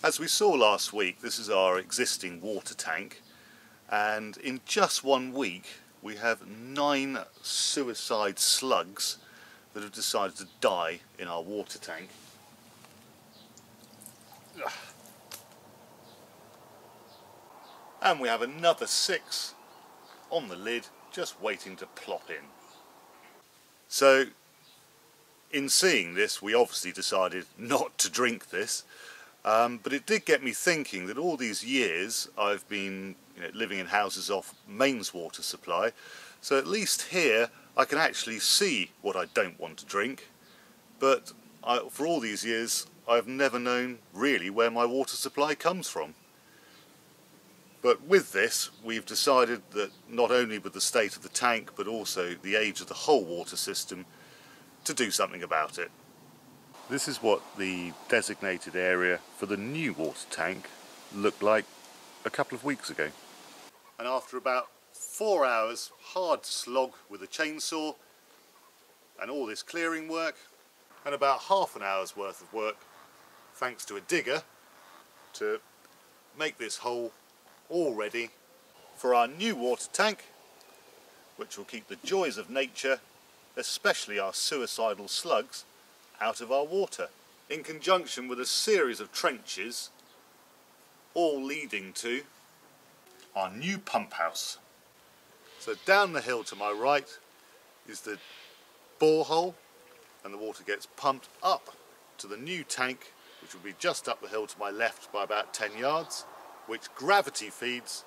As we saw last week, this is our existing water tank, and in just 1 week we have 9 suicide slugs that have decided to die in our water tank. And we have another 6 on the lid just waiting to plop in. So in seeing this, we obviously decided not to drink this, but it did get me thinking that all these years I've been living in houses off mains water supply, so at least here I can actually see what I don't want to drink, but for all these years I've never known really where my water supply comes from. But with this, we've decided that not only with the state of the tank, but also the age of the whole water system, to do something about it. This is what the designated area for the new water tank looked like a couple of weeks ago. And after about 4 hours hard slog with a chainsaw and all this clearing work, and about half an hour's worth of work thanks to a digger to make this hole all ready for our new water tank, which will keep the joys of nature, especially our suicidal slugs, out of our water, in conjunction with a series of trenches all leading to our new pump house. So down the hill to my right is the borehole, and the water gets pumped up to the new tank, which will be just up the hill to my left by about 10 yards, which gravity feeds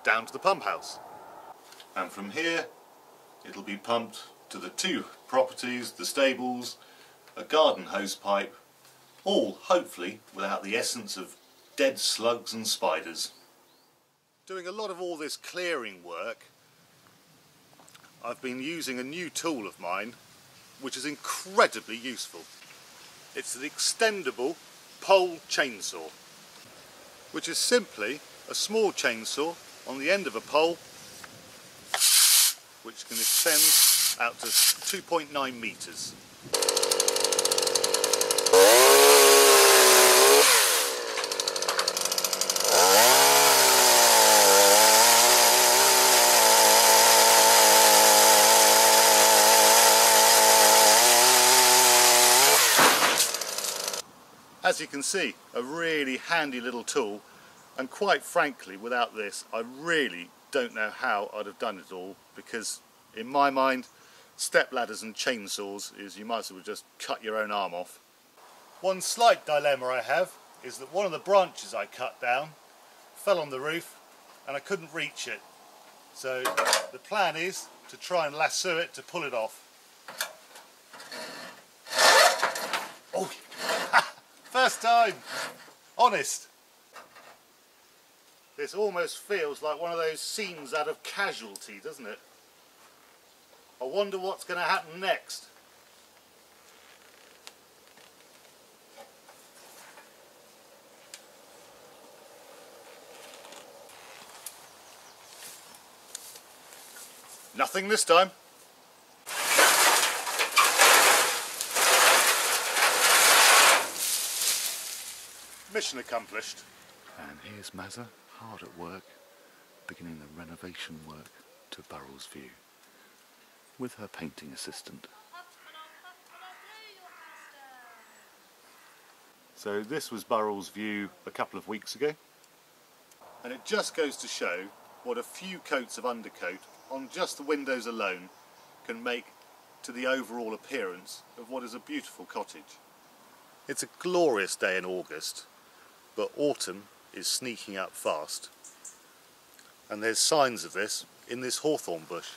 down to the pump house. And from here it'll be pumped to the 2 properties, the stables, a garden hose pipe, all hopefully without the essence of dead slugs and spiders. Doing a lot of all this clearing work, I've been using a new tool of mine which is incredibly useful. It's an extendable pole chainsaw, which is simply a small chainsaw on the end of a pole which can extend out to 2.9 metres. As you can see, a really handy little tool, and quite frankly without this I really don't know how I'd have done it all, because in my mind step ladders and chainsaws is you might as well just cut your own arm off. One slight dilemma I have is that one of the branches I cut down fell on the roof and I couldn't reach it, so the plan is to try and lasso it to pull it off. Oh! First time! Honest! This almost feels like one of those scenes out of Casualty, doesn't it? I wonder what's going to happen next. Nothing this time. Mission accomplished. And here's Mazza, hard at work, beginning the renovation work to Burrels View, with her painting assistant. So this was Burrels View a couple of weeks ago, and it just goes to show what a few coats of undercoat on just the windows alone can make to the overall appearance of what is a beautiful cottage. It's a glorious day in August, but autumn is sneaking up fast, and there's signs of this in this hawthorn bush.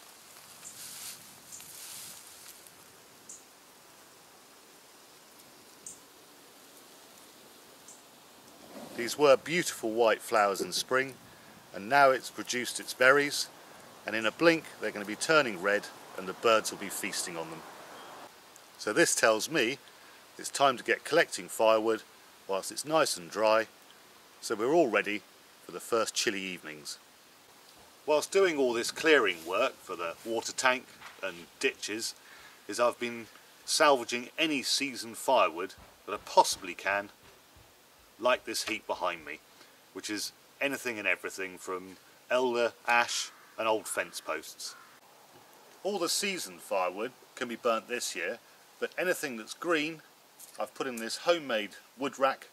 These were beautiful white flowers in spring, and now it's produced its berries, and in a blink they're going to be turning red and the birds will be feasting on them. So this tells me it's time to get collecting firewood whilst it's nice and dry, so we're all ready for the first chilly evenings. Whilst doing all this clearing work for the water tank and ditches, I've been salvaging any seasoned firewood that I possibly can, like this heap behind me, which is anything and everything from elder, ash and old fence posts. All the seasoned firewood can be burnt this year, but anything that's green I've put in this homemade wood rack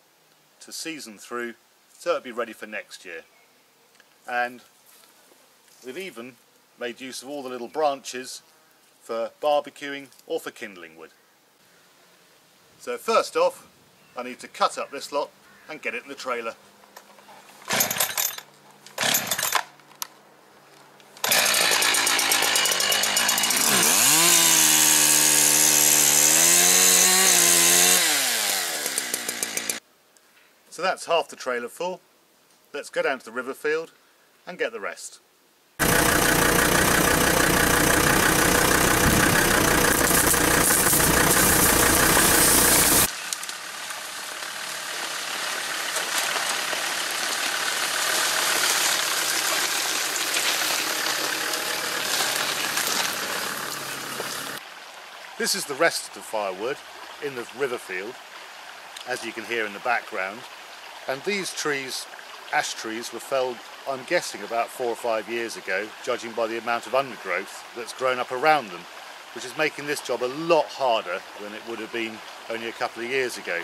to season through so it'll be ready for next year. And we've even made use of all the little branches for barbecuing or for kindling wood. So first off, I need to cut up this lot and get it in the trailer. So that's half the trailer full. Let's go down to the river field and get the rest. This is the rest of the firewood in the river field, as you can hear in the background. And these trees, ash trees, were felled, I'm guessing, about 4 or 5 years ago, judging by the amount of undergrowth that's grown up around them, which is making this job a lot harder than it would have been only a couple of years ago.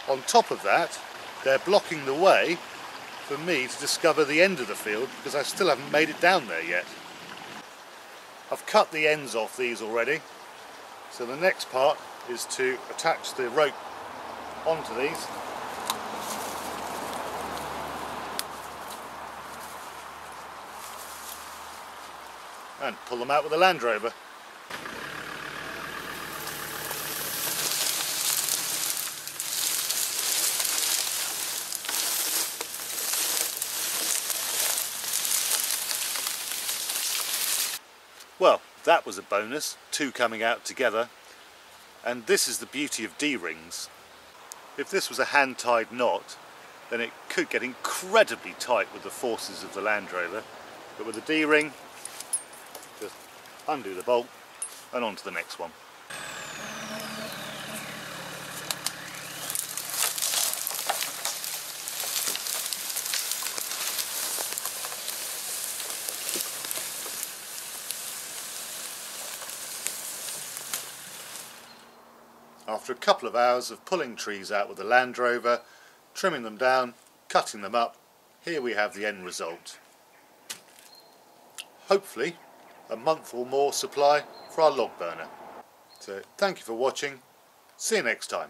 On top of that, they're blocking the way for me to discover the end of the field, because I still haven't made it down there yet. I've cut the ends off these already, so the next part is to attach the rope onto these. And pull them out with a Land Rover. Well, that was a bonus, 2 coming out together. And this is the beauty of D-rings. If this was a hand-tied knot, then it could get incredibly tight with the forces of the Land Rover. But with a D-ring, just undo the bolt and on to the next one. After a couple of hours of pulling trees out with the Land Rover, trimming them down, cutting them up, here we have the end result. Hopefully a month or more supply for our log burner. So thank you for watching, see you next time.